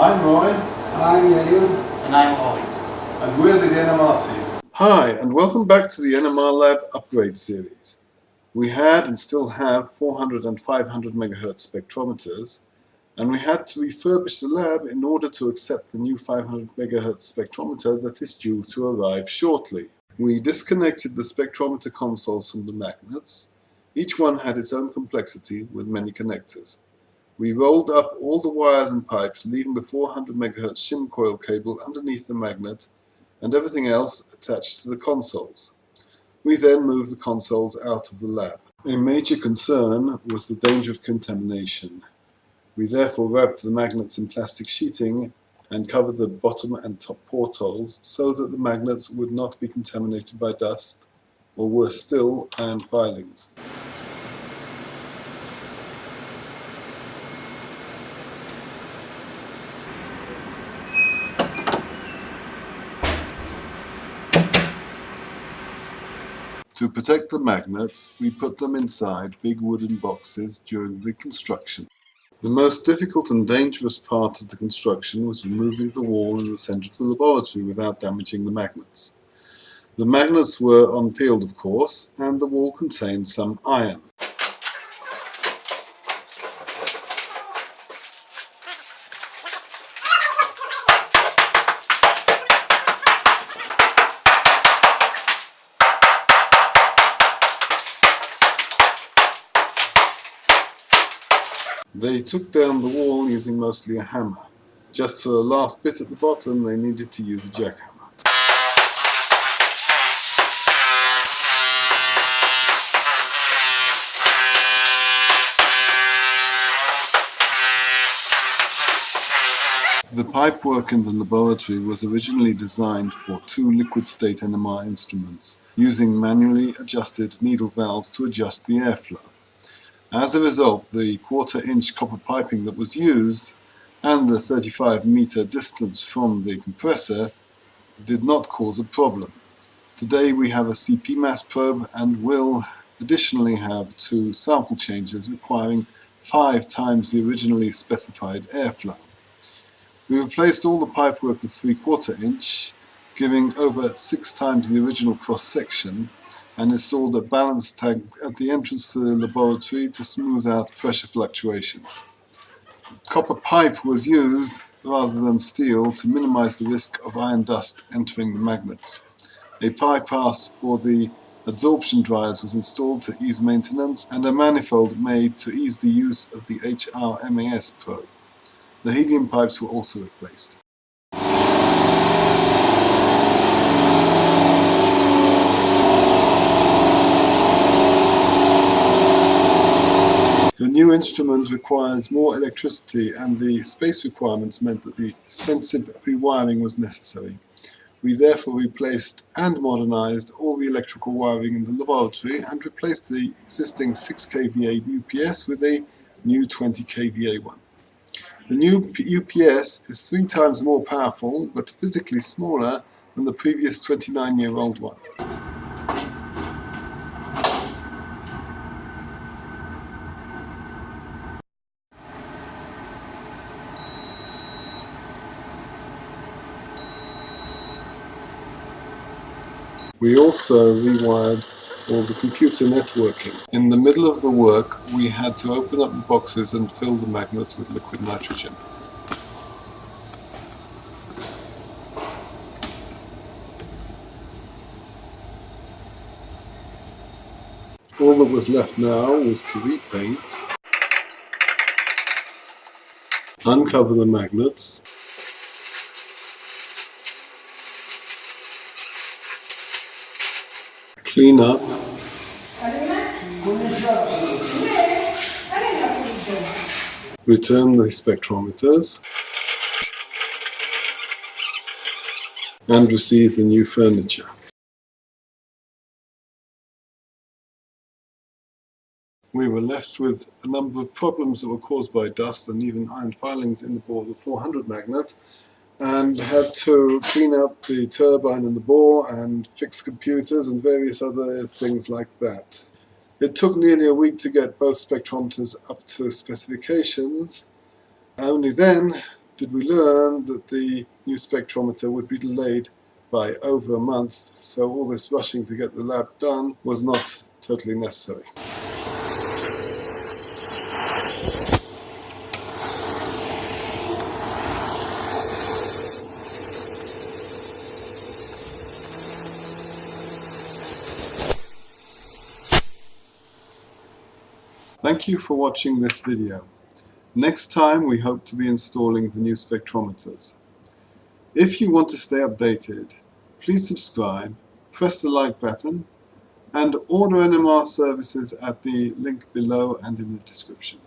I'm Roy. I'm Yair. And I'm Ollie. And we're the NMR team. Hi, and welcome back to the NMR Lab Upgrade Series. We had and still have 400 and 500 MHz spectrometers, and we had to refurbish the lab in order to accept the new 500 MHz spectrometer that is due to arrive shortly. We disconnected the spectrometer consoles from the magnets. Each one had its own complexity with many connectors. We rolled up all the wires and pipes, leaving the 400 MHz shim coil cable underneath the magnet and everything else attached to the consoles. We then moved the consoles out of the lab. A major concern was the danger of contamination. We therefore wrapped the magnets in plastic sheeting and covered the bottom and top portholes so that the magnets would not be contaminated by dust, or worse still, iron filings. To protect the magnets, we put them inside big wooden boxes during the construction. The most difficult and dangerous part of the construction was removing the wall in the center of the laboratory without damaging the magnets. The magnets were unpeeled, of course, and the wall contained some iron. They took down the wall using mostly a hammer. Just for the last bit at the bottom, they needed to use a jackhammer. The pipework in the laboratory was originally designed for 2 liquid-state NMR instruments, using manually adjusted needle valves to adjust the airflow. As a result, the 1/4-inch copper piping that was used and the 35-meter distance from the compressor did not cause a problem. Today we have a CP mass probe and will additionally have 2 sample changes requiring 5 times the originally specified airflow. We replaced all the pipework with 3/4-inch, giving over 6 times the original cross-section, and installed a balance tank at the entrance to the laboratory to smooth out pressure fluctuations. Copper pipe was used rather than steel to minimize the risk of iron dust entering the magnets. A bypass for the adsorption dryers was installed to ease maintenance, and a manifold made to ease the use of the HRMAS probe. The helium pipes were also replaced. The new instrument requires more electricity, and the space requirements meant that the extensive rewiring was necessary. We therefore replaced and modernized all the electrical wiring in the laboratory and replaced the existing 6 kVA UPS with a new 20 kVA one. The new UPS is 3 times more powerful, but physically smaller than the previous 29-year-old one. We also rewired all the computer networking. In the middle of the work, we had to open up the boxes and fill the magnets with liquid nitrogen. All that was left now was to repaint, uncover the magnets, clean up, return the spectrometers, and receive the new furniture. We were left with a number of problems that were caused by dust and even iron filings in the bore of the 400 magnet, and had to clean out the turbine and the bore and fix computers and various other things like that. It took nearly a week to get both spectrometers up to specifications. Only then did we learn that the new spectrometer would be delayed by over a month, so all this rushing to get the lab done was not totally necessary. Thank you for watching this video. Next time we hope to be installing the new spectrometers. If you want to stay updated, please subscribe, press the like button, and order NMR services at the link below and in the description.